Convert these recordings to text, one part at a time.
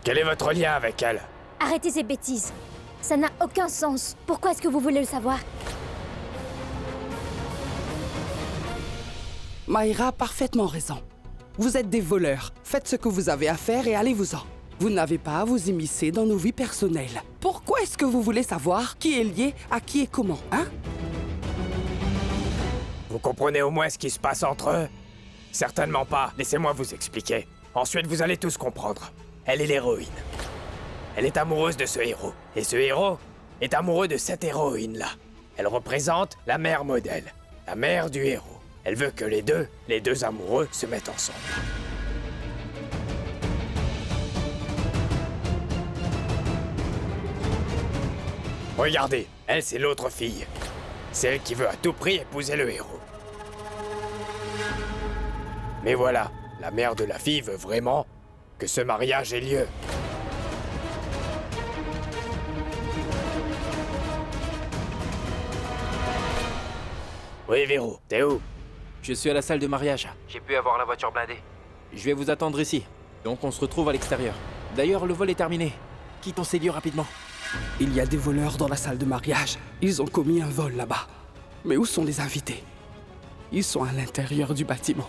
Quel est votre lien avec elle? Arrêtez ces bêtises. Ça n'a aucun sens. Pourquoi est-ce que vous voulez le savoir? Mayra a parfaitement raison. Vous êtes des voleurs. Faites ce que vous avez à faire et allez-vous-en. Vous n'avez pas à vous immiscer dans nos vies personnelles. Pourquoi est-ce que vous voulez savoir qui est lié à qui et comment, hein? Vous comprenez au moins ce qui se passe entre eux? Certainement pas. Laissez-moi vous expliquer. Ensuite, vous allez tous comprendre. Elle est l'héroïne. Elle est amoureuse de ce héros. Et ce héros est amoureux de cette héroïne-là. Elle représente la mère modèle. La mère du héros. Elle veut que les deux amoureux, se mettent ensemble. Regardez, elle c'est l'autre fille. C'est elle qui veut à tout prix épouser le héros. Mais voilà, la mère de la fille veut vraiment que ce mariage ait lieu. Oui, Véro, t'es où? Je suis à la salle de mariage. J'ai pu avoir la voiture blindée. Je vais vous attendre ici. Donc on se retrouve à l'extérieur. D'ailleurs, le vol est terminé. Quittons ces lieux rapidement. Il y a des voleurs dans la salle de mariage. Ils ont commis un vol là-bas. Mais où sont les invités? Ils sont à l'intérieur du bâtiment.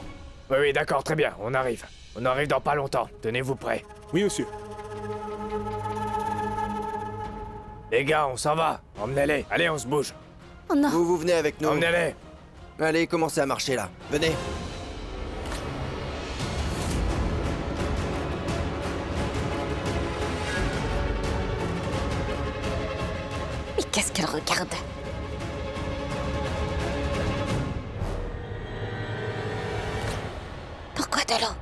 Oui, d'accord, très bien, on arrive. On arrive dans pas longtemps, tenez-vous prêts. Oui, monsieur. Les gars, on s'en va. Emmenez-les, allez, on se bouge. Oh non. Vous venez avec nous. Emmenez-les. Allez, commencez à marcher là. Venez. Mais qu'est-ce qu'elle regarde? Pourquoi de l'eau?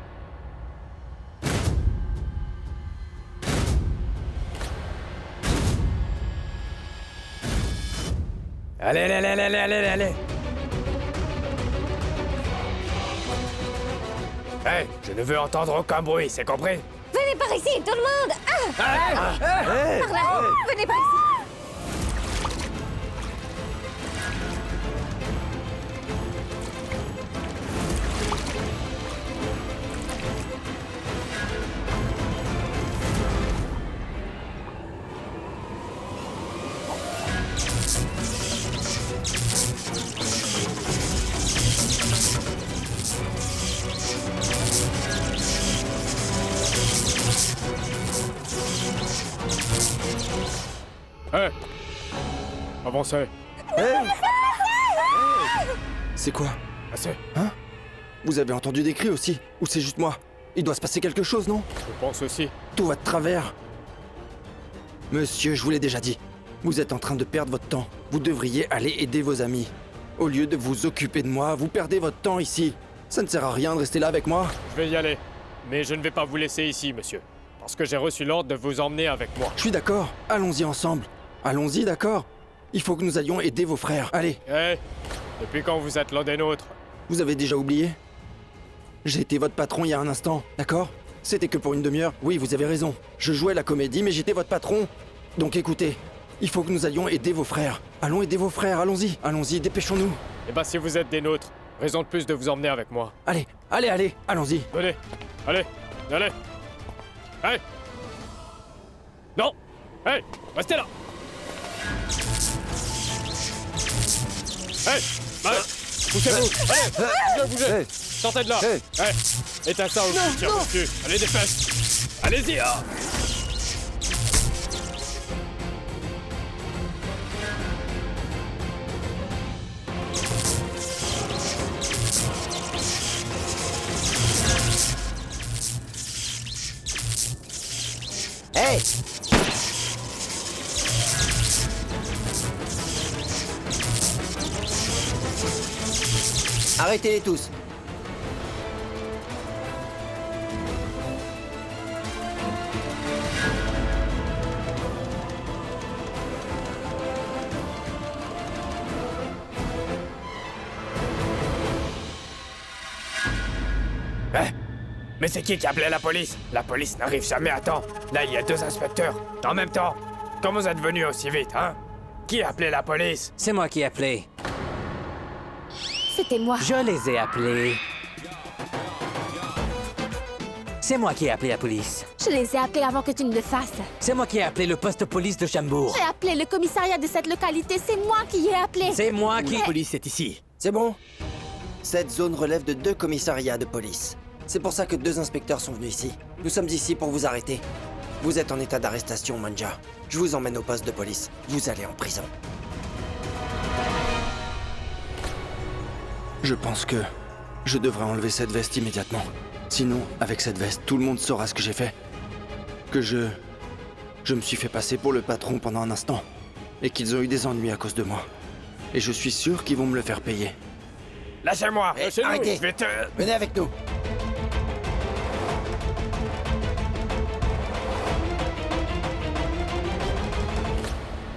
Allez. Hey, je ne veux entendre aucun bruit, c'est compris? Venez par ici, tout le monde! Ah! Par là! Venez par ici! Hé! Avancez. C'est quoi? Assez. Hein? Vous avez entendu des cris aussi? Ou c'est juste moi? Il doit se passer quelque chose, non? Je pense aussi. Tout va de travers. Monsieur, je vous l'ai déjà dit. Vous êtes en train de perdre votre temps. Vous devriez aller aider vos amis. Au lieu de vous occuper de moi, vous perdez votre temps ici. Ça ne sert à rien de rester là avec moi. Je vais y aller. Mais je ne vais pas vous laisser ici, monsieur. Parce que j'ai reçu l'ordre de vous emmener avec moi. Je suis d'accord. Allons-y ensemble. Allons-y, d'accord? Il faut que nous allions aider vos frères. Allez, Hé! Depuis quand vous êtes l'un des nôtres? vous avez déjà oublié? J'ai été votre patron il y a un instant, d'accord? C'était que pour une demi-heure. Oui, vous avez raison. Je jouais la comédie, mais j'étais votre patron. Donc écoutez, il faut que nous allions aider vos frères. Allons aider vos frères, allons-y, dépêchons-nous. Eh ben, si vous êtes des nôtres, raison de plus de vous emmener avec moi. Allez, allons-y. Venez! Allez! Hey! Non! Hey! Restez là! Hey! Poussez-vous! Allez! Bougez! Sortez de là! Hey! Hey! Éteins ça ou je vous tire dessus! Allez, dépêche! Allez-y, hein! Hey! Arrêtez-les tous. Hein? Mais c'est qui a appelé la police? La police n'arrive jamais à temps. Là, il y a 2 inspecteurs. En même temps. Comment vous êtes venus aussi vite, hein? Qui a appelé la police? C'est moi qui ai appelé. C'était moi. Je les ai appelés. C'est moi qui ai appelé la police. Je les ai appelés avant que tu ne le fasses. C'est moi qui ai appelé le poste de police de Chambourg. J'ai appelé le commissariat de cette localité. C'est moi qui ai appelé. C'est moi qui... La police est ici. C'est bon? Cette zone relève de 2 commissariats de police. C'est pour ça que 2 inspecteurs sont venus ici. Nous sommes ici pour vous arrêter. Vous êtes en état d'arrestation, Manja. Je vous emmène au poste de police. Vous allez en prison. Je pense que je devrais enlever cette veste immédiatement. Sinon, avec cette veste, tout le monde saura ce que j'ai fait. Que je me suis fait passer pour le patron pendant un instant. Et qu'ils ont eu des ennuis à cause de moi. Et je suis sûr qu'ils vont me le faire payer. Lâchez-moi. Lâchez-nous, arrêtez. Je vais te... Venez avec nous.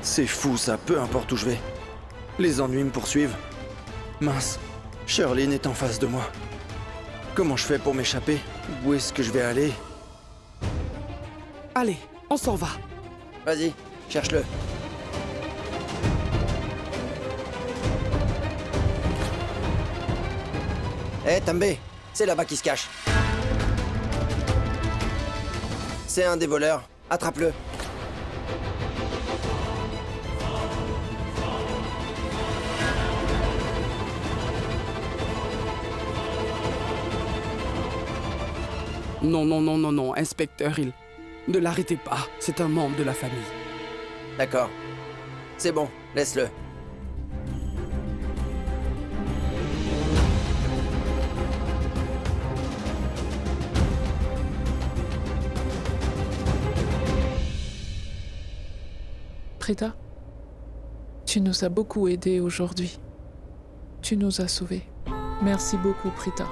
C'est fou ça, peu importe où je vais. Les ennuis me poursuivent. Mince, Shirley est en face de moi. Comment je fais pour m'échapper? Où est-ce que je vais aller? Allez, on s'en va. Vas-y, cherche-le. Hé, També, c'est là-bas qu'il se cache. C'est un des voleurs. Attrape-le. Non, non, non, non, non, inspecteur Hill. Ne l'arrêtez pas, c'est un membre de la famille. D'accord. C'est bon, laisse-le. Prita, tu nous as beaucoup aidés aujourd'hui. Tu nous as sauvés. Merci beaucoup, Prita.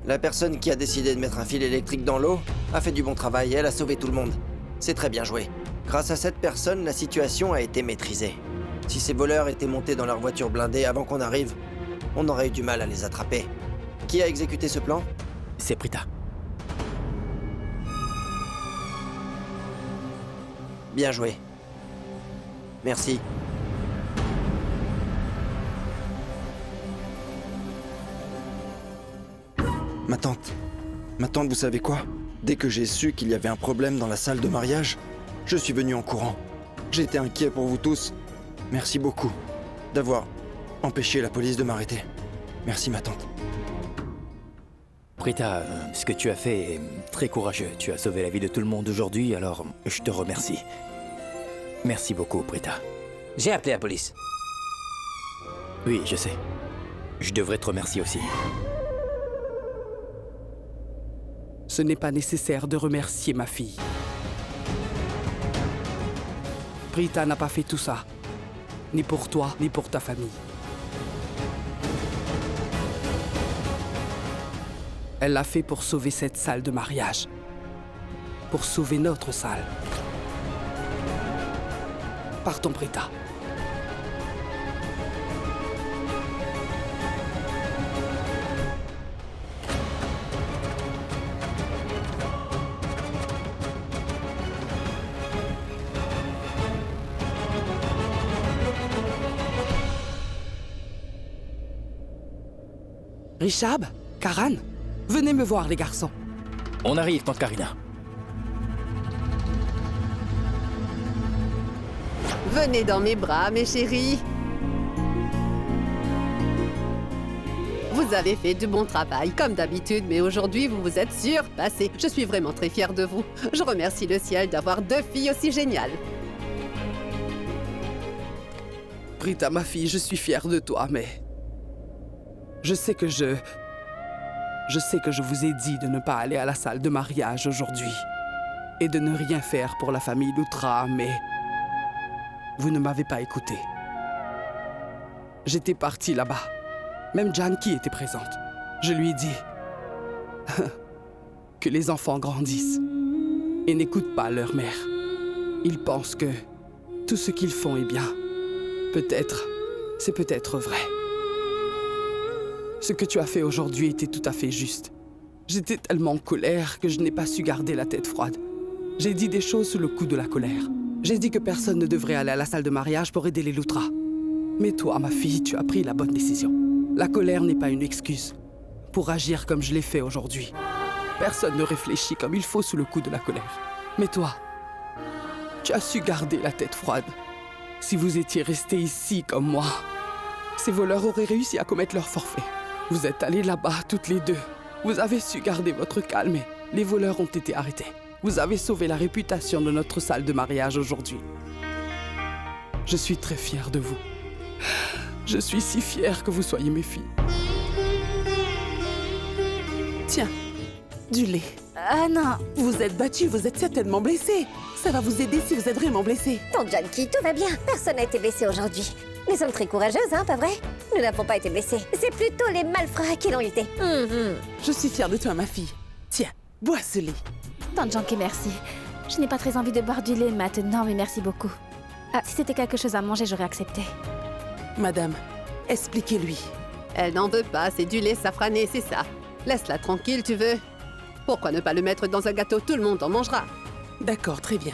La personne qui a décidé de mettre un fil électrique dans l'eau a fait du bon travail et elle a sauvé tout le monde. C'est très bien joué. Grâce à cette personne, la situation a été maîtrisée. Si ces voleurs étaient montés dans leur voiture blindée avant qu'on arrive, on aurait eu du mal à les attraper. Qui a exécuté ce plan? C'est Prita. Bien joué. Merci. Ma tante, vous savez quoi? Dès que j'ai su qu'il y avait un problème dans la salle de mariage, je suis venu en courant. J'étais inquiet pour vous tous. Merci beaucoup d'avoir empêché la police de m'arrêter. Merci, ma tante. Prita, ce que tu as fait est très courageux. Tu as sauvé la vie de tout le monde aujourd'hui, alors je te remercie. Merci beaucoup, Prita. J'ai appelé la police. Oui, je sais. Je devrais te remercier aussi. Ce n'est pas nécessaire de remercier ma fille. Prita n'a pas fait tout ça. Ni pour toi, ni pour ta famille. Elle l'a fait pour sauver cette salle de mariage. Pour sauver notre salle. Partons, Prita. Richab, Karan, venez me voir, les garçons. On arrive, tante Karina. Venez dans mes bras, mes chéris. Vous avez fait du bon travail, comme d'habitude, mais aujourd'hui, vous vous êtes surpassés. Je suis vraiment très fière de vous. Je remercie le ciel d'avoir 2 filles aussi géniales. Prita, ma fille, je suis fière de toi, mais... Je sais que je vous ai dit de ne pas aller à la salle de mariage aujourd'hui et de ne rien faire pour la famille Lutra, mais vous ne m'avez pas écouté. J'étais partie là-bas. Même Janki était présente. Je lui ai dit que les enfants grandissent et n'écoutent pas leur mère. Ils pensent que tout ce qu'ils font est bien. Peut-être c'est peut-être vrai. Ce que tu as fait aujourd'hui était tout à fait juste. J'étais tellement en colère que je n'ai pas su garder la tête froide. J'ai dit des choses sous le coup de la colère. J'ai dit que personne ne devrait aller à la salle de mariage pour aider les Loutras. Mais toi, ma fille, tu as pris la bonne décision. La colère n'est pas une excuse pour agir comme je l'ai fait aujourd'hui. Personne ne réfléchit comme il faut sous le coup de la colère. Mais toi, tu as su garder la tête froide. Si vous étiez restés ici comme moi, ces voleurs auraient réussi à commettre leur forfait. Vous êtes allés là-bas toutes les deux. Vous avez su garder votre calme et les voleurs ont été arrêtés. Vous avez sauvé la réputation de notre salle de mariage aujourd'hui. Je suis très fière de vous. Je suis si fière que vous soyez mes filles. Tiens, du lait. Ah non. Vous êtes battus, vous êtes certainement blessés. Ça va vous aider si vous êtes vraiment blessés. Ton Junkie, tout va bien. Personne n'a été blessé aujourd'hui. Nous sommes très courageuses, hein, pas vrai? Nous n'avons pas été blessés. C'est plutôt les malfrats qui l'ont été. Je suis fière de toi, ma fille. Tiens, bois ce lait. Tant Junkie, merci. Je n'ai pas très envie de boire du lait maintenant, mais merci beaucoup. Ah, si c'était quelque chose à manger, j'aurais accepté. Madame, expliquez-lui. Elle n'en veut pas, c'est du lait safrané, c'est ça. Laisse-la tranquille, tu veux? Pourquoi ne pas le mettre dans un gâteau? Tout le monde en mangera. D'accord, très bien.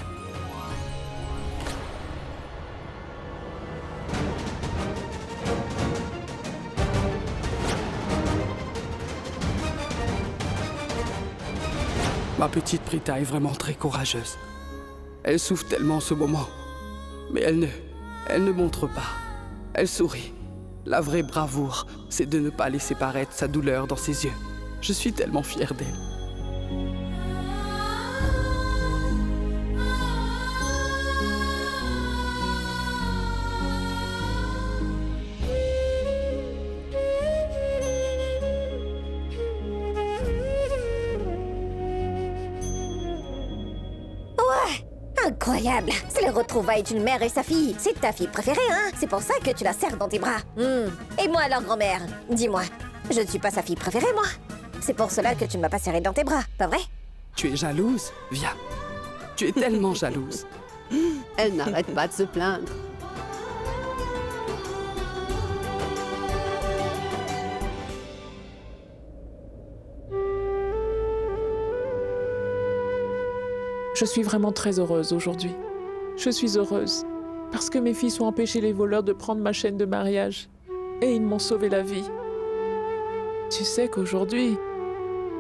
Ma petite Prita est vraiment très courageuse. Elle souffre tellement en ce moment. Mais elle ne montre pas. Elle sourit. La vraie bravoure, c'est de ne pas laisser paraître sa douleur dans ses yeux. Je suis tellement fière d'elle. Incroyable! C'est le retrouvailles d'une mère et sa fille. C'est ta fille préférée, hein? C'est pour ça que tu la serres dans tes bras. Et moi alors, grand-mère? Dis-moi, je ne suis pas sa fille préférée, moi? C'est pour cela que tu ne m'as pas serrée dans tes bras, pas vrai? Tu es jalouse? Viens. Tu es tellement jalouse. Elle n'arrête pas de se plaindre. Je suis vraiment très heureuse aujourd'hui. Je suis heureuse parce que mes fils ont empêché les voleurs de prendre ma chaîne de mariage et ils m'ont sauvé la vie. Tu sais qu'aujourd'hui,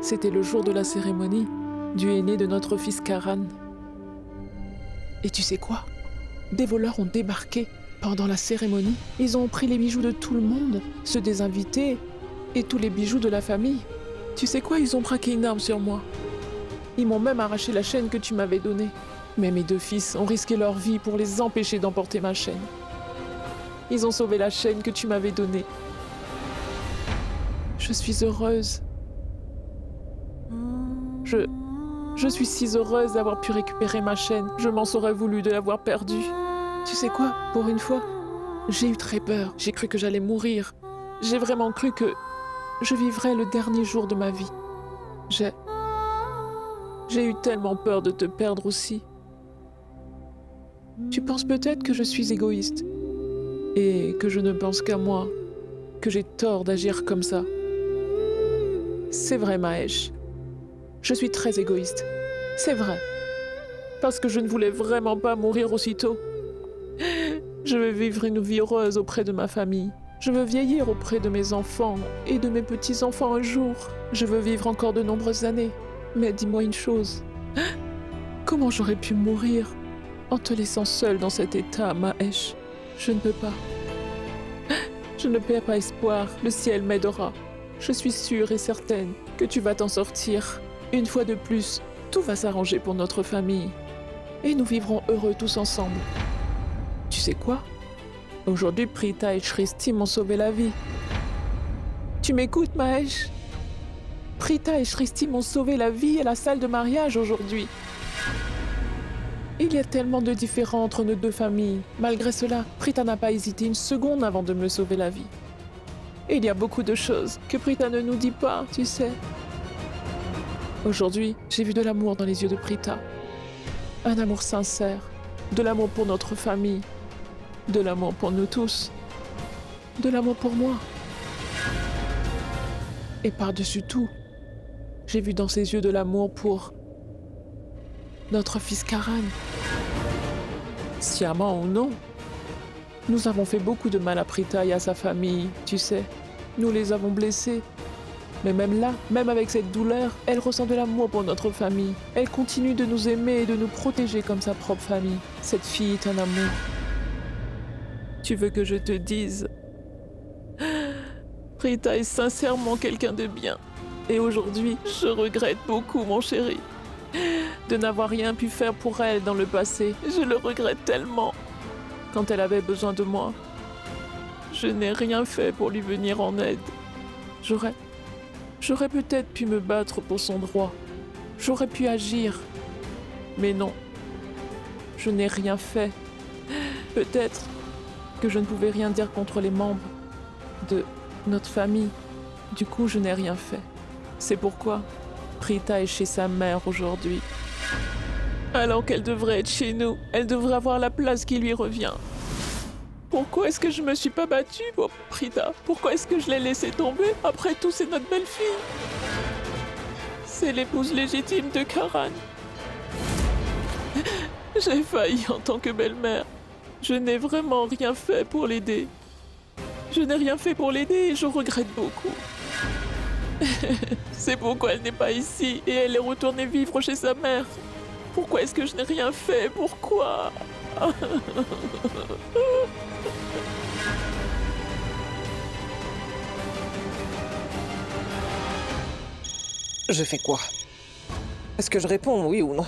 c'était le jour de la cérémonie du aîné de notre fils Karan. Et tu sais quoi? Des voleurs ont débarqué pendant la cérémonie. Ils ont pris les bijoux de tout le monde, ceux des invités et tous les bijoux de la famille. Tu sais quoi? Ils ont braqué une arme sur moi. Ils m'ont même arraché la chaîne que tu m'avais donnée. Mais mes deux fils ont risqué leur vie pour les empêcher d'emporter ma chaîne. Ils ont sauvé la chaîne que tu m'avais donnée. Je suis heureuse. Je suis si heureuse d'avoir pu récupérer ma chaîne. Je m'en serais voulu de l'avoir perdue. Tu sais quoi? Pour une fois, j'ai eu très peur. J'ai cru que j'allais mourir. J'ai vraiment cru que je vivrais le dernier jour de ma vie. J'ai eu tellement peur de te perdre aussi. Tu penses peut-être que je suis égoïste et que je ne pense qu'à moi, que j'ai tort d'agir comme ça. C'est vrai, Mahesh. Je suis très égoïste. C'est vrai. Parce que je ne voulais vraiment pas mourir aussitôt. Je veux vivre une vie heureuse auprès de ma famille. Je veux vieillir auprès de mes enfants et de mes petits-enfants un jour. Je veux vivre encore de nombreuses années. Mais dis-moi une chose. Comment j'aurais pu mourir en te laissant seule dans cet état, Mahesh? Je ne peux pas. Je ne perds pas espoir. Le ciel m'aidera. Je suis sûre et certaine que tu vas t'en sortir. Une fois de plus, tout va s'arranger pour notre famille. Et nous vivrons heureux tous ensemble. Tu sais quoi? Aujourd'hui, Prita et Shristi m'ont sauvé la vie. Tu m'écoutes, Mahesh? Prita et Shristi m'ont sauvé la vie à la salle de mariage aujourd'hui. Il y a tellement de différends entre nos deux familles. Malgré cela, Prita n'a pas hésité une seconde avant de me sauver la vie. Et il y a beaucoup de choses que Prita ne nous dit pas, tu sais. Aujourd'hui, j'ai vu de l'amour dans les yeux de Prita. Un amour sincère, de l'amour pour notre famille, de l'amour pour nous tous. de l'amour pour moi. Et par-dessus tout, j'ai vu dans ses yeux de l'amour pour notre fils Karan. Sciemment ou non, nous avons fait beaucoup de mal à Prita et à sa famille, tu sais. Nous les avons blessés. Mais même là, même avec cette douleur, elle ressent de l'amour pour notre famille. Elle continue de nous aimer et de nous protéger comme sa propre famille. Cette fille est un amour. Tu veux que je te dise? Prita est sincèrement quelqu'un de bien. Et aujourd'hui, je regrette beaucoup, mon chéri, de n'avoir rien pu faire pour elle dans le passé. Je le regrette tellement. Quand elle avait besoin de moi, je n'ai rien fait pour lui venir en aide. J'aurais peut-être pu me battre pour son droit. J'aurais pu agir. Mais non, je n'ai rien fait. Peut-être que je ne pouvais rien dire contre les membres de notre famille. Du coup, je n'ai rien fait. C'est pourquoi Prita est chez sa mère aujourd'hui. Alors qu'elle devrait être chez nous. Elle devrait avoir la place qui lui revient. Pourquoi est-ce que je me suis pas battue pour Prita? Pourquoi est-ce que je l'ai laissée tomber? Après tout, c'est notre belle-fille. C'est l'épouse légitime de Karan. J'ai failli en tant que belle-mère. Je n'ai vraiment rien fait pour l'aider. Je n'ai rien fait pour l'aider et je regrette beaucoup. C'est pourquoi elle n'est pas ici et elle est retournée vivre chez sa mère. Pourquoi est-ce que je n'ai rien fait? Pourquoi? Je fais quoi? Est-ce que je réponds oui ou non?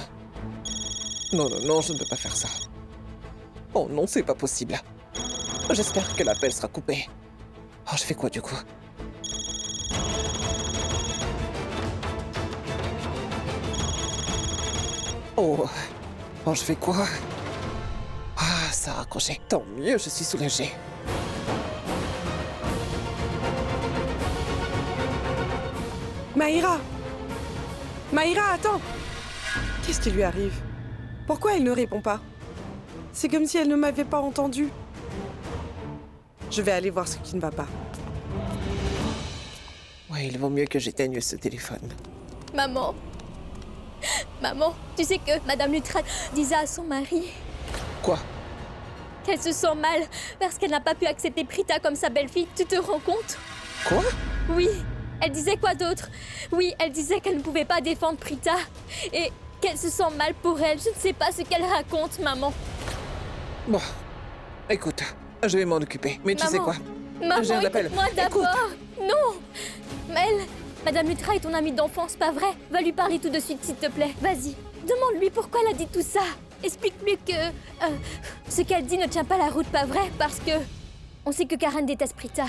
Non, non, non, je ne peux pas faire ça. Oh non, c'est pas possible. J'espère que l'appel sera coupé. Oh, je fais quoi du coup? Oh, je fais quoi? Ah, ça a raccroché. Tant mieux, je suis soulagée. Maïra! Maïra, attends! Qu'est-ce qui lui arrive? Pourquoi elle ne répond pas? C'est comme si elle ne m'avait pas entendu. Je vais aller voir ce qui ne va pas. Ouais, il vaut mieux que j'éteigne ce téléphone. Maman. Maman, tu sais que Madame Lutra disait à son mari... Quoi? Qu'elle se sent mal parce qu'elle n'a pas pu accepter Prita comme sa belle-fille. Tu te rends compte? Quoi? Oui. Elle disait quoi d'autre? Oui, elle disait qu'elle ne pouvait pas défendre Prita. Et qu'elle se sent mal pour elle. Je ne sais pas ce qu'elle raconte, maman. Bon, écoute, je vais m'en occuper. Mais tu sais quoi? Maman, j'ai un appel. Écoute-moi d'abord. Non. Mel, Madame Lutra est ton amie d'enfance, pas vrai? Va lui parler tout de suite, s'il te plaît. Vas-y. Demande-lui pourquoi elle a dit tout ça. Explique-lui que... ce qu'elle dit ne tient pas la route, pas vrai? Parce que... on sait que Karan déteste Prita.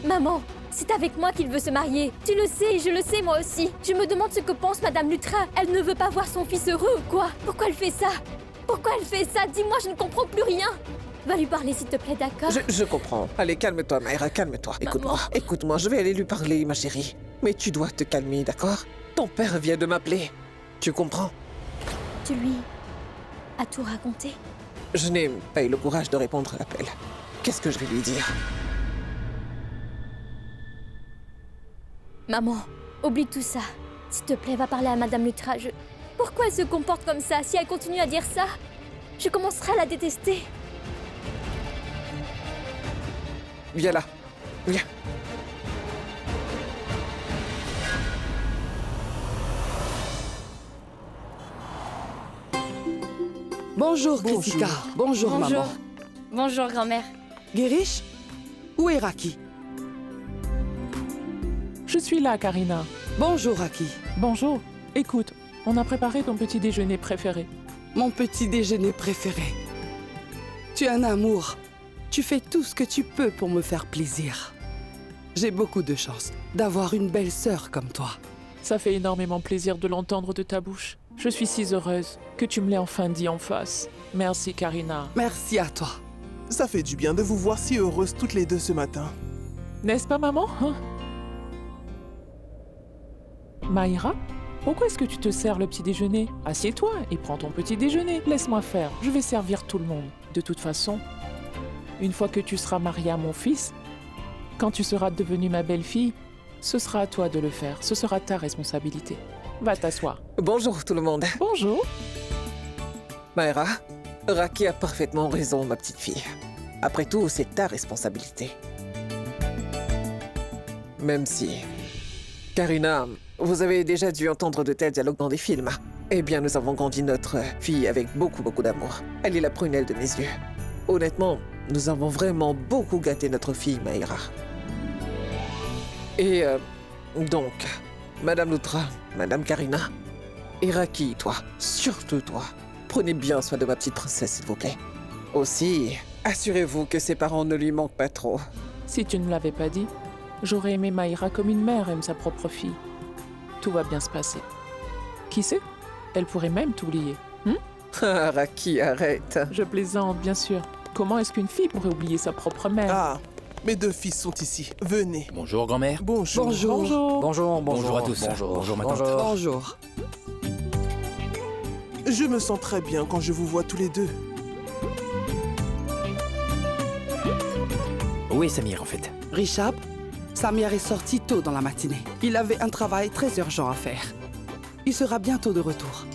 Maman, c'est avec moi qu'il veut se marier. Tu le sais et je le sais moi aussi. Je me demande ce que pense Madame Lutra. Elle ne veut pas voir son fils heureux ou quoi? Pourquoi elle fait ça? Pourquoi elle fait ça? Dis-moi, je ne comprends plus rien. Va lui parler, s'il te plaît, d'accord? Je comprends. Allez, calme-toi, Maïra, calme-toi. Écoute-moi, écoute-moi, je vais aller lui parler, ma chérie. Mais tu dois te calmer, d'accord? Ton père vient de m'appeler. Tu comprends? Tu lui as tout raconté? Je n'ai pas eu le courage de répondre à l'appel. Qu'est-ce que je vais lui dire? Maman, oublie tout ça. S'il te plaît, va parler à Madame Lutra. Pourquoi elle se comporte comme ça? Si elle continue à dire ça, je commencerai à la détester. Viens là. Viens. Bonjour, Kritika. Bonjour, maman. Bonjour, grand-mère. Girish, où est Raki? Je suis là, Karina. Bonjour, Raki. Bonjour. Écoute, on a préparé ton petit déjeuner préféré. Mon petit déjeuner préféré. Tu es un amour. Tu fais tout ce que tu peux pour me faire plaisir. J'ai beaucoup de chance d'avoir une belle sœur comme toi. Ça fait énormément plaisir de l'entendre de ta bouche. Je suis si heureuse que tu me l'aies enfin dit en face. Merci, Karina. Merci à toi. Ça fait du bien de vous voir si heureuses toutes les deux ce matin. N'est-ce pas, maman? Maïra, pourquoi est-ce que tu te sers le petit déjeuner? Assieds-toi et prends ton petit déjeuner. Laisse-moi faire, je vais servir tout le monde. De toute façon, une fois que tu seras mariée à mon fils, Quand tu seras devenue ma belle-fille, ce sera à toi de le faire. Ce sera ta responsabilité. Va t'asseoir. Bonjour tout le monde. Bonjour. Mayra, Raki a parfaitement raison, ma petite fille. Après tout, c'est ta responsabilité. Même si... Karina, vous avez déjà dû entendre de tels dialogues dans des films. Eh bien, nous avons grandi notre fille avec beaucoup d'amour. Elle est la prunelle de mes yeux. Honnêtement, nous avons vraiment beaucoup gâté notre fille, Mayra. Et donc, Madame Lutra, Madame Karina, et Raki, toi, surtout toi, prenez bien soin de ma petite princesse, s'il vous plaît. Aussi, assurez-vous que ses parents ne lui manquent pas trop. Si tu ne me l'avais pas dit, j'aurais aimé Mayra comme une mère aime sa propre fille. Tout va bien se passer. Qui sait? Elle pourrait même t'oublier. Ah, Raki, arrête. Je plaisante, bien sûr. Comment est-ce qu'une fille pourrait oublier sa propre mère? Ah, mes deux fils sont ici. Venez. Bonjour, grand-mère. Bonjour. Bonjour. Bonjour à tous. Bonjour, ma tante. Bonjour. Je me sens très bien quand je vous vois tous les deux. Où est Samir, en fait? Richard, Samir est sorti tôt dans la matinée. Il avait un travail très urgent à faire. Il sera bientôt de retour.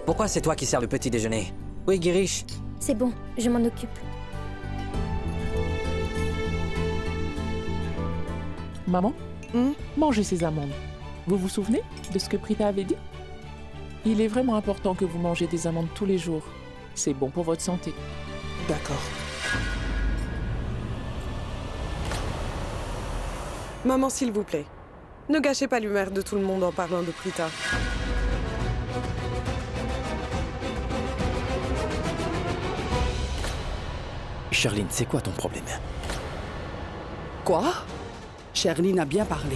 Pourquoi c'est toi qui sers le petit déjeuner? Oui, Girish. C'est bon, je m'en occupe. Maman, mangez ces amandes. Vous vous souvenez de ce que Prita avait dit? Il est vraiment important que vous mangez des amandes tous les jours. C'est bon pour votre santé. D'accord. Maman, s'il vous plaît, ne gâchez pas l'humeur de tout le monde en parlant de Prita. Charline, c'est quoi ton problème? Quoi? Sherline a bien parlé.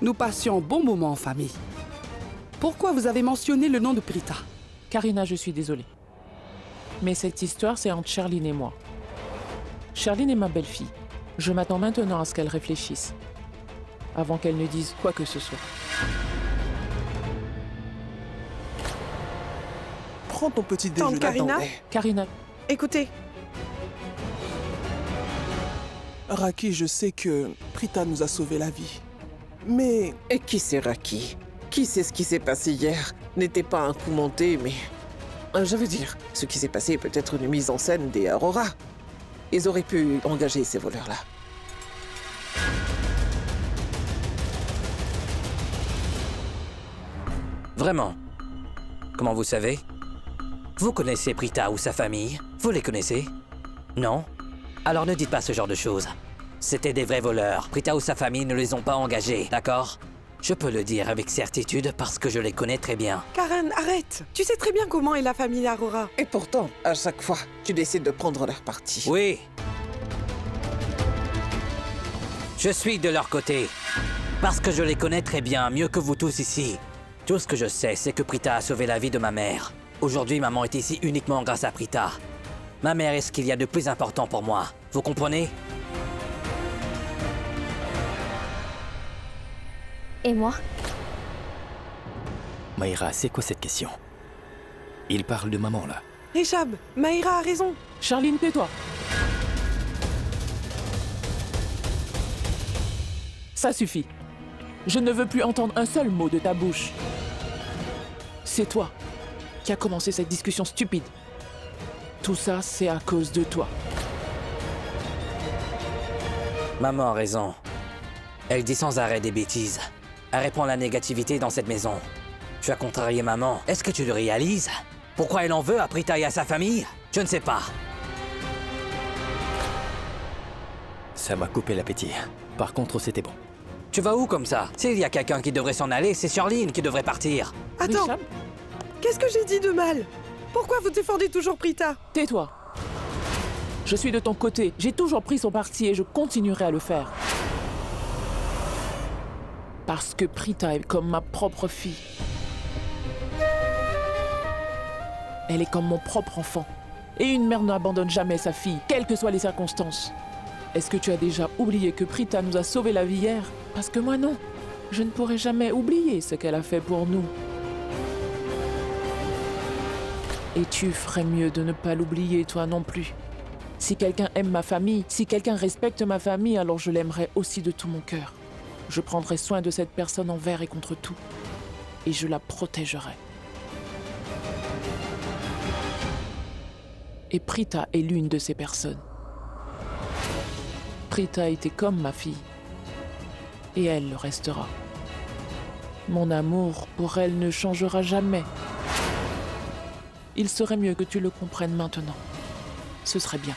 Nous passions un bon moment en famille. Pourquoi vous avez mentionné le nom de Prita? Karina, je suis désolée. Mais cette histoire, c'est entre Sherline et moi. Sherline est ma belle-fille. Je m'attends maintenant à ce qu'elle réfléchisse, avant qu'elle ne dise quoi que ce soit. Prends ton petit déjeuner. Tante Karina? Karina. Écoutez. Raki, je sais que Prita nous a sauvé la vie. Mais... Et qui c'est Raki? Qui sait ce qui s'est passé hier? N'était pas un coup monté, mais... Je veux dire, ce qui s'est passé est peut-être une mise en scène des Aurora. Ils auraient pu engager ces voleurs-là. Vraiment? Comment vous savez? Vous connaissez Prita ou sa famille? Vous les connaissez? Non? Alors ne dites pas ce genre de choses. C'était des vrais voleurs. Prita ou sa famille ne les ont pas engagés, d'accord? Je peux le dire avec certitude parce que je les connais très bien. Karen, arrête! Tu sais très bien comment est la famille Aurora. Et pourtant, à chaque fois, tu décides de prendre leur parti. Oui. Je suis de leur côté. Parce que je les connais très bien, mieux que vous tous ici. Tout ce que je sais, c'est que Prita a sauvé la vie de ma mère. Aujourd'hui, maman est ici uniquement grâce à Prita. Ma mère est ce qu'il y a de plus important pour moi. Vous comprenez? Et moi? Mayra, c'est quoi cette question? Il parle de maman, là. Richard, Mayra a raison. Charline, tais-toi. Ça suffit. Je ne veux plus entendre un seul mot de ta bouche. C'est toi qui as commencé cette discussion stupide. Tout ça, c'est à cause de toi. Maman a raison. Elle dit sans arrêt des bêtises. Elle répand la négativité dans cette maison. Tu as contrarié maman. Est-ce que tu le réalises? Pourquoi elle en veut à Prita et à sa famille? Je ne sais pas. Ça m'a coupé l'appétit. Par contre, c'était bon. Tu vas où comme ça? S'il y a quelqu'un qui devrait s'en aller, c'est Sherline qui devrait partir. Attends. Qu'est-ce que j'ai dit de mal? Pourquoi vous défendez toujours Prita? Tais-toi. Je suis de ton côté. J'ai toujours pris son parti et je continuerai à le faire. Parce que Prita est comme ma propre fille. Elle est comme mon propre enfant. Et une mère n'abandonne jamais sa fille, quelles que soient les circonstances. Est-ce que tu as déjà oublié que Prita nous a sauvé la vie hier? Parce que moi non. Je ne pourrai jamais oublier ce qu'elle a fait pour nous. Et tu ferais mieux de ne pas l'oublier, toi non plus. Si quelqu'un aime ma famille, si quelqu'un respecte ma famille, alors je l'aimerais aussi de tout mon cœur. Je prendrai soin de cette personne envers et contre tout. Et je la protégerai. Et Prita est l'une de ces personnes. Prita était comme ma fille. Et elle le restera. Mon amour pour elle ne changera jamais. Il serait mieux que tu le comprennes maintenant. Ce serait bien.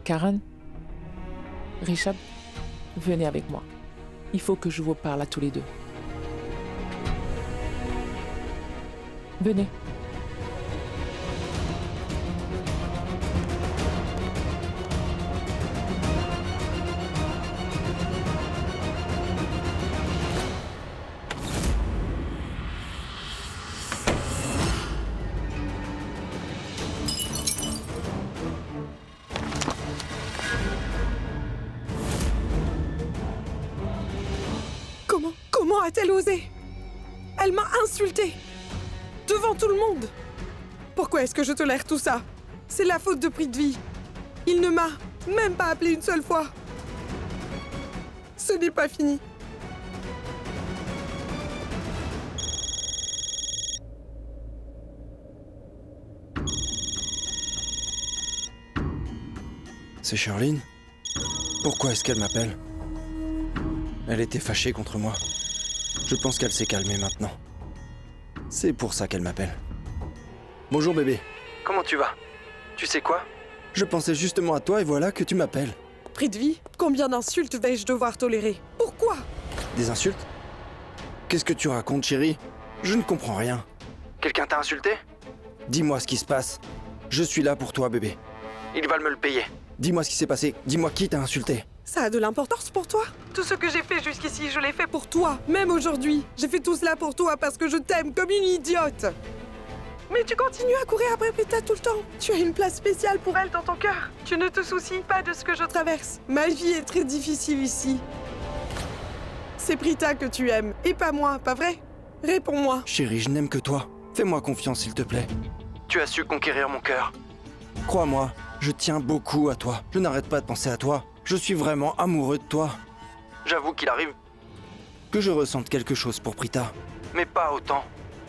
Karen, Richard, venez avec moi. Il faut que je vous parle à tous les deux. Venez. Comment a-t-elle osé? Elle m'a insultée. Devant tout le monde. Pourquoi est-ce que je tolère tout ça? C'est la faute de Prithvi. Il ne m'a même pas appelé une seule fois. Ce n'est pas fini. C'est Charline? Pourquoi est-ce qu'elle m'appelle? Elle était fâchée contre moi. Je pense qu'elle s'est calmée maintenant. C'est pour ça qu'elle m'appelle. Bonjour bébé. Comment tu vas? Tu sais quoi? Je pensais justement à toi et voilà que tu m'appelles. Prithvi, combien d'insultes vais-je devoir tolérer? Pourquoi? Des insultes? Qu'est-ce que tu racontes, chérie? Je ne comprends rien. Quelqu'un t'a insulté? Dis-moi ce qui se passe. Je suis là pour toi, bébé. Ils veulent me le payer. Dis-moi ce qui s'est passé. Dis-moi qui t'a insulté. Ça a de l'importance pour toi? Tout ce que j'ai fait jusqu'ici, je l'ai fait pour toi. Même aujourd'hui, j'ai fait tout cela pour toi parce que je t'aime comme une idiote. Mais tu continues à courir après Prita tout le temps. Tu as une place spéciale pour elle dans ton cœur. Tu ne te soucies pas de ce que je traverse. Ma vie est très difficile ici. C'est Prita que tu aimes, et pas moi, pas vrai? Réponds-moi. Chérie, je n'aime que toi. Fais-moi confiance, s'il te plaît. Tu as su conquérir mon cœur. Crois-moi, je tiens beaucoup à toi. Je n'arrête pas de penser à toi. Je suis vraiment amoureux de toi. J'avoue qu'il arrive que je ressente quelque chose pour Prita. Mais pas autant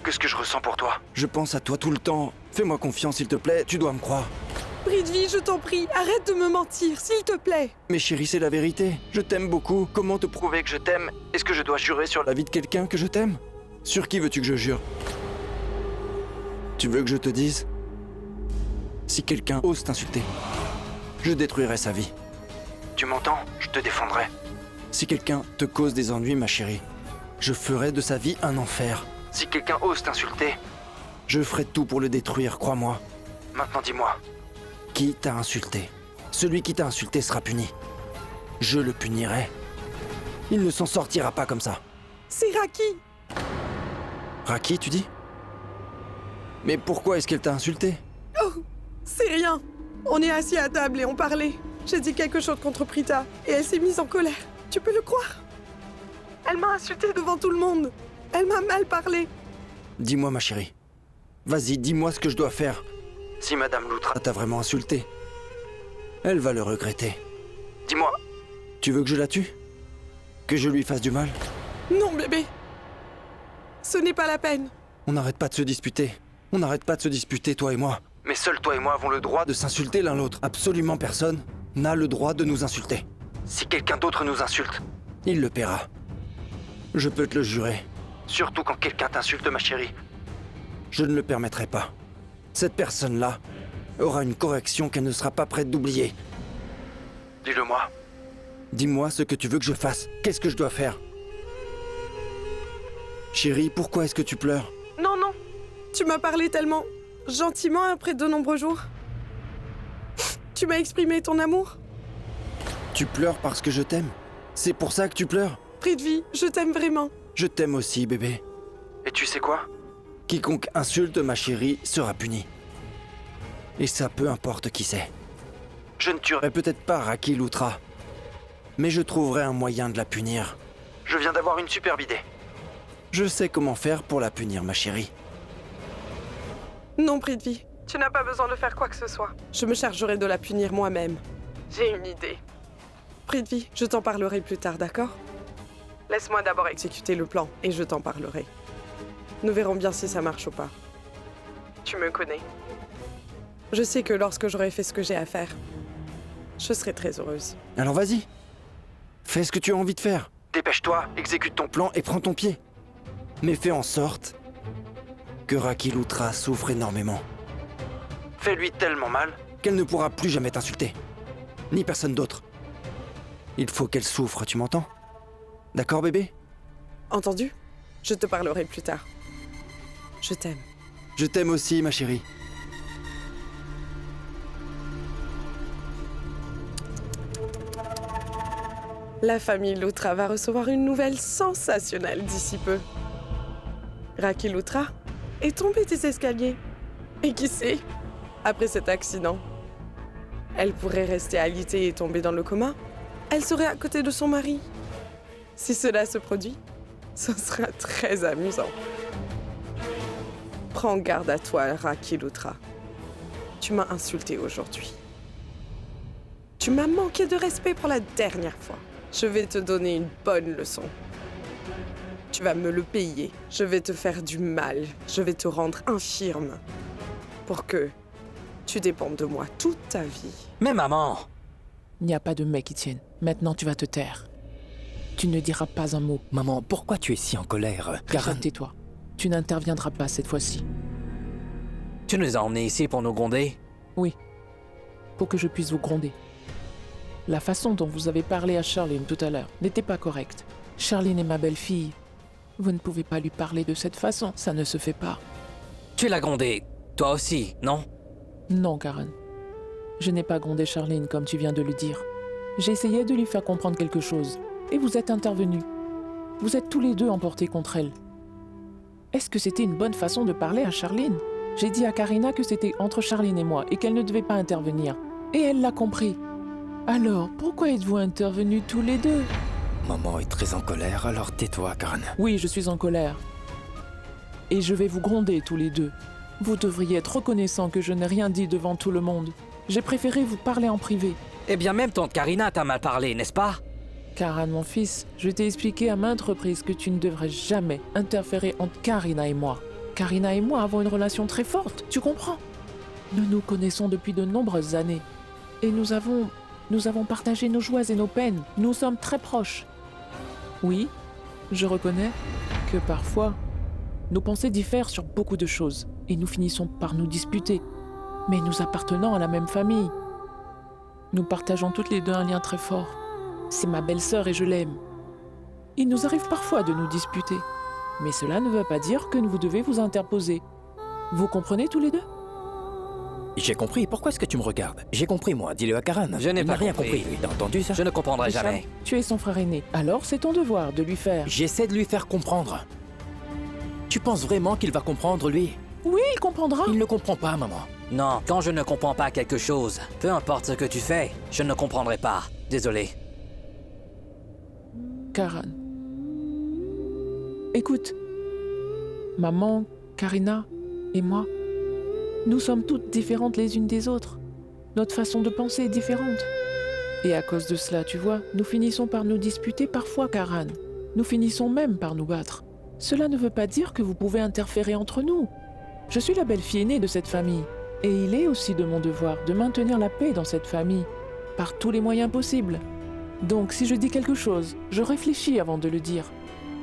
que ce que je ressens pour toi. Je pense à toi tout le temps. Fais-moi confiance, s'il te plaît. Tu dois me croire. Prithvi, je t'en prie, arrête de me mentir, s'il te plaît. Mais chérie, c'est la vérité. Je t'aime beaucoup. Comment te prouver que je t'aime? Est-ce que je dois jurer sur la vie de quelqu'un que je t'aime? Sur qui veux-tu que je jure? Tu veux que je te dise? Si quelqu'un ose t'insulter, je détruirai sa vie. Tu m'entends? Je te défendrai. Si quelqu'un te cause des ennuis, ma chérie, je ferai de sa vie un enfer. Si quelqu'un ose t'insulter, je ferai tout pour le détruire, crois-moi. Maintenant dis-moi, qui t'a insulté? Celui qui t'a insulté sera puni. Je le punirai. Il ne s'en sortira pas comme ça. C'est Raki. Raki, tu dis? Mais pourquoi est-ce qu'elle t'a insulté? Oh, c'est rien. On est assis à table et on parlait. J'ai dit quelque chose contre Prita et elle s'est mise en colère. Tu peux le croire? Elle m'a insulté devant tout le monde. Elle m'a mal parlé. Dis-moi, ma chérie. Vas-y, dis-moi ce que je dois faire. Si Madame Loutra t'a vraiment insulté, elle va le regretter. Dis-moi. Tu veux que je la tue? Que je lui fasse du mal? Non, bébé. Ce n'est pas la peine. On n'arrête pas de se disputer. On n'arrête pas de se disputer, toi et moi. Mais seuls toi et moi avons le droit de s'insulter l'un l'autre. Absolument personne n'a le droit de nous insulter. Si quelqu'un d'autre nous insulte, il le paiera. Je peux te le jurer. Surtout quand quelqu'un t'insulte, ma chérie. Je ne le permettrai pas. Cette personne-là aura une correction qu'elle ne sera pas prête d'oublier. Dis-le-moi. Dis-moi ce que tu veux que je fasse. Qu'est-ce que je dois faire? Chérie, pourquoi est-ce que tu pleures? Non, non. Tu m'as parlé tellement gentiment après de nombreux jours. Tu m'as exprimé ton amour. Tu pleures parce que je t'aime? C'est pour ça que tu pleures? Prithvi, je t'aime vraiment. Je t'aime aussi, bébé. Et tu sais quoi? Quiconque insulte ma chérie sera puni. Et ça peu importe qui c'est. Je ne tuerai peut-être pas Raki Loutra, mais je trouverai un moyen de la punir. Je viens d'avoir une superbe idée. Je sais comment faire pour la punir, ma chérie. Non, Prithvi, tu n'as pas besoin de faire quoi que ce soit. Je me chargerai de la punir moi-même. J'ai une idée. Prithvi, je t'en parlerai plus tard, d'accord? Laisse-moi d'abord exécuter le plan et je t'en parlerai. Nous verrons bien si ça marche ou pas. Tu me connais. Je sais que lorsque j'aurai fait ce que j'ai à faire, je serai très heureuse. Alors vas-y. Fais ce que tu as envie de faire. Dépêche-toi, exécute ton plan et prends ton pied. Mais fais en sorte que Raki Loutra souffre énormément. Fais-lui tellement mal qu'elle ne pourra plus jamais t'insulter. Ni personne d'autre. Il faut qu'elle souffre, tu m'entends? D'accord, bébé? Entendu? Je te parlerai plus tard. Je t'aime. Je t'aime aussi, ma chérie. La famille Loutra va recevoir une nouvelle sensationnelle d'ici peu. Raki Loutra est tombée des escaliers. Et qui sait, après cet accident, elle pourrait rester alitée et tomber dans le coma. Elle serait à côté de son mari. Si cela se produit, ce sera très amusant. Prends garde à toi, Raki Loutra. Tu m'as insulté aujourd'hui. Tu m'as manqué de respect pour la dernière fois. Je vais te donner une bonne leçon. Tu vas me le payer. Je vais te faire du mal. Je vais te rendre infirme. Pour que tu dépendes de moi toute ta vie. Mais maman! Il n'y a pas de mais qui tienne. Maintenant, tu vas te taire. Tu ne diras pas un mot. Maman, pourquoi tu es si en colère? Karen, tais-toi. Tu n'interviendras pas cette fois-ci. Tu nous as emmenés ici pour nous gronder? Oui. Pour que je puisse vous gronder. La façon dont vous avez parlé à Charline tout à l'heure n'était pas correcte. Charline est ma belle-fille. Vous ne pouvez pas lui parler de cette façon. Ça ne se fait pas. Tu l'as grondée, toi aussi, non? Non, Karen. Je n'ai pas grondé Charline comme tu viens de le dire. J'ai essayé de lui faire comprendre quelque chose. Et vous êtes intervenus. Vous êtes tous les deux emportés contre elle. Est-ce que c'était une bonne façon de parler à Charline? J'ai dit à Karina que c'était entre Charline et moi et qu'elle ne devait pas intervenir. Et elle l'a compris. Alors, pourquoi êtes-vous intervenus tous les deux? Maman est très en colère, alors tais-toi, Karen. Oui, je suis en colère. Et je vais vous gronder tous les deux. Vous devriez être reconnaissant que je n'ai rien dit devant tout le monde. J'ai préféré vous parler en privé. Eh bien, même tante Karina t'a mal parlé, n'est-ce pas? Karan, mon fils, je t'ai expliqué à maintes reprises que tu ne devrais jamais interférer entre Karina et moi. Karina et moi avons une relation très forte, tu comprends? Nous nous connaissons depuis de nombreuses années. Et nous avons partagé nos joies et nos peines. Nous sommes très proches. Oui, je reconnais que parfois, nos pensées diffèrent sur beaucoup de choses. Et nous finissons par nous disputer. Mais nous appartenons à la même famille. Nous partageons toutes les deux un lien très fort. C'est ma belle-sœur et je l'aime. Il nous arrive parfois de nous disputer. Mais cela ne veut pas dire que vous devez vous interposer. Vous comprenez tous les deux? J'ai compris. Pourquoi est-ce que tu me regardes? J'ai compris, moi. Dis-le à Karan. Je n'ai pas rien compris. compris. T'as entendu ça? Je ne comprendrai Hicham, jamais. Tu es son frère aîné. Alors c'est ton devoir de lui faire. J'essaie de lui faire comprendre. Tu penses vraiment qu'il va comprendre, lui? Oui, il comprendra. Il ne comprend pas, maman. Non, quand je ne comprends pas quelque chose, peu importe ce que tu fais, je ne comprendrai pas. Désolé. Karan. Écoute. Maman, Karina et moi, nous sommes toutes différentes les unes des autres. Notre façon de penser est différente. Et à cause de cela, tu vois, nous finissons par nous disputer parfois, Karan. Nous finissons même par nous battre. Cela ne veut pas dire que vous pouvez interférer entre nous. Je suis la belle-fille aînée de cette famille. Et il est aussi de mon devoir de maintenir la paix dans cette famille, par tous les moyens possibles. Donc si je dis quelque chose, je réfléchis avant de le dire.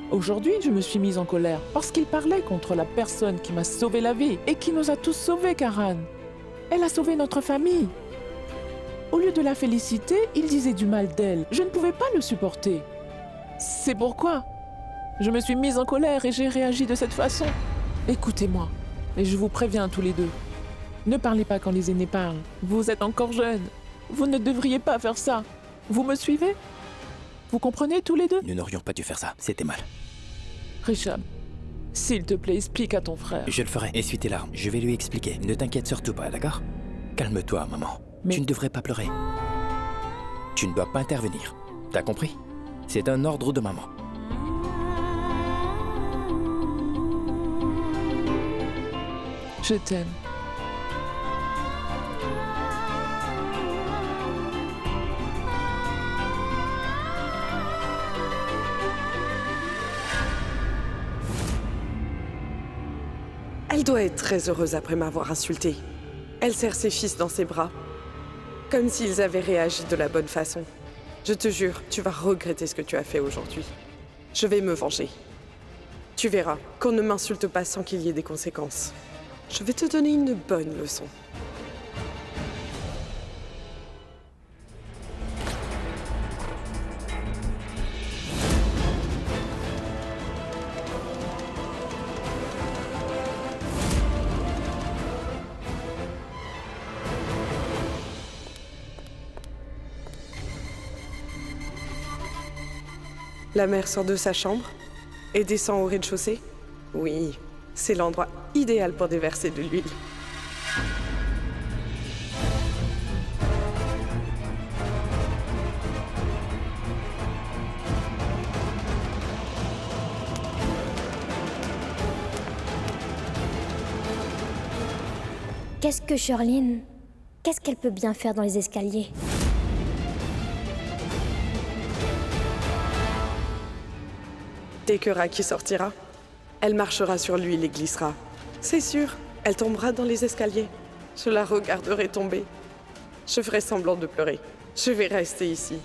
Aujourd'hui, je me suis mise en colère parce qu'il parlait contre la personne qui m'a sauvé la vie et qui nous a tous sauvés, Karan. Elle a sauvé notre famille. Au lieu de la féliciter, il disait du mal d'elle. Je ne pouvais pas le supporter. C'est pourquoi je me suis mise en colère et j'ai réagi de cette façon. Écoutez-moi, et je vous préviens tous les deux. Ne parlez pas quand les aînés parlent. Vous êtes encore jeunes. Vous ne devriez pas faire ça. Vous me suivez? Vous comprenez tous les deux? Nous n'aurions pas dû faire ça. C'était mal. Hicham, s'il te plaît, explique à ton frère. Je le ferai. Essuie tes larmes. Je vais lui expliquer. Ne t'inquiète surtout pas, d'accord? Calme-toi, maman. Mais... Tu ne devrais pas pleurer. Tu ne dois pas intervenir. T'as compris? C'est un ordre de maman. Je t'aime. Elle doit être très heureuse après m'avoir insultée. Elle serre ses fils dans ses bras, comme s'ils avaient réagi de la bonne façon. Je te jure, tu vas regretter ce que tu as fait aujourd'hui. Je vais me venger. Tu verras qu'on ne m'insulte pas sans qu'il y ait des conséquences. Je vais te donner une bonne leçon. La mère sort de sa chambre et descend au rez-de-chaussée. Oui, c'est l'endroit idéal pour déverser de l'huile. Qu'est-ce que Charline... Qu'est-ce qu'elle peut bien faire dans les escaliers? Dès que Raki sortira, elle marchera sur l'huile et glissera. C'est sûr, elle tombera dans les escaliers. Je la regarderai tomber. Je ferai semblant de pleurer. Je vais rester ici.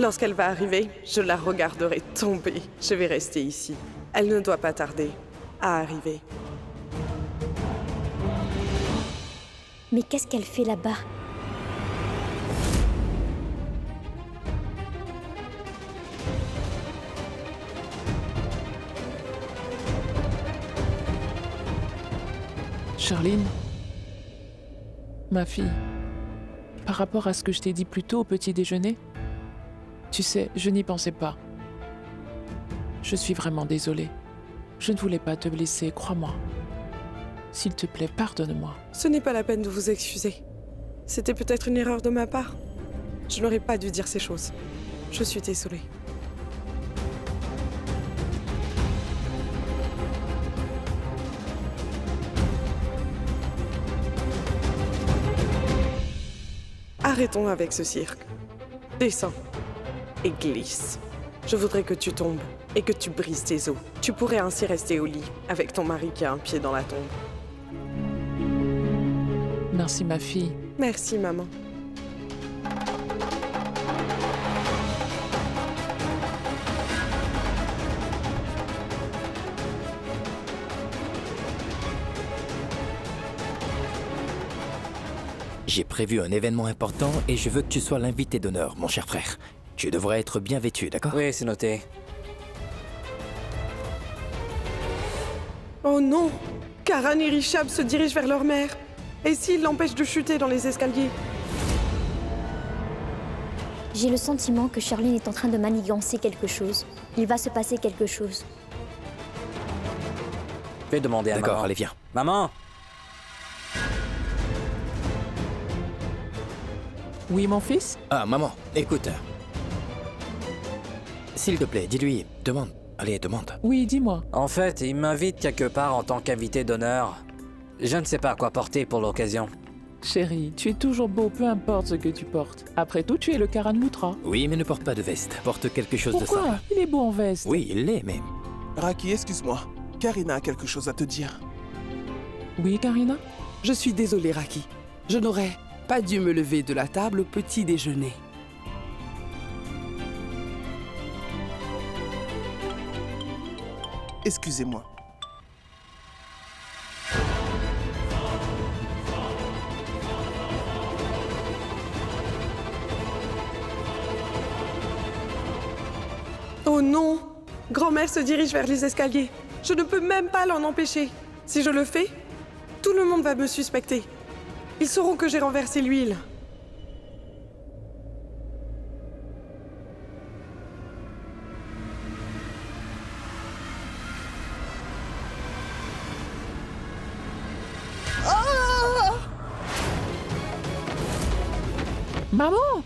Lorsqu'elle va arriver, je la regarderai tomber. Je vais rester ici. Elle ne doit pas tarder à arriver. Mais qu'est-ce qu'elle fait là-bas? Charline, ma fille, par rapport à ce que je t'ai dit plus tôt au petit déjeuner, tu sais, je n'y pensais pas. Je suis vraiment désolée. Je ne voulais pas te blesser, crois-moi. S'il te plaît, pardonne-moi. Ce n'est pas la peine de vous excuser. C'était peut-être une erreur de ma part. Je n'aurais pas dû dire ces choses. Je suis désolée. Arrêtons avec ce cirque. Descends et glisse. Je voudrais que tu tombes et que tu brises tes os. Tu pourrais ainsi rester au lit avec ton mari qui a un pied dans la tombe. Merci, ma fille. Merci, maman. J'ai prévu un événement important et je veux que tu sois l'invité d'honneur, mon cher frère. Tu devrais être bien vêtu, d'accord? Oui, c'est noté. Oh non! Karan et Rishab se dirigent vers leur mère. Et s'ils l'empêchent de chuter dans les escaliers? J'ai le sentiment que Charline est en train de manigancer quelque chose. Il va se passer quelque chose. Je vais demander à maman. D'accord, allez, viens. Maman! Oui, mon fils? Ah, maman, écoute. S'il te plaît, dis-lui, demande. Allez, demande. Oui, dis-moi. En fait, il m'invite quelque part en tant qu'invité d'honneur. Je ne sais pas quoi porter pour l'occasion. Chérie, tu es toujours beau, peu importe ce que tu portes. Après tout, tu es le Karan Moutra. Oui, mais ne porte pas de veste. Porte quelque chose de Pourquoi? simple. Il est beau en veste. Oui, il l'est, mais... Raki, excuse-moi. Karina a quelque chose à te dire. Oui, Karina? Je suis désolée, Raki. Je n'aurais pas dû me lever de la table au petit déjeuner. Excusez-moi. Oh non! Grand-mère se dirige vers les escaliers. Je ne peux même pas l'en empêcher. Si je le fais, tout le monde va me suspecter. Ils sauront que j'ai renversé l'huile. Maman!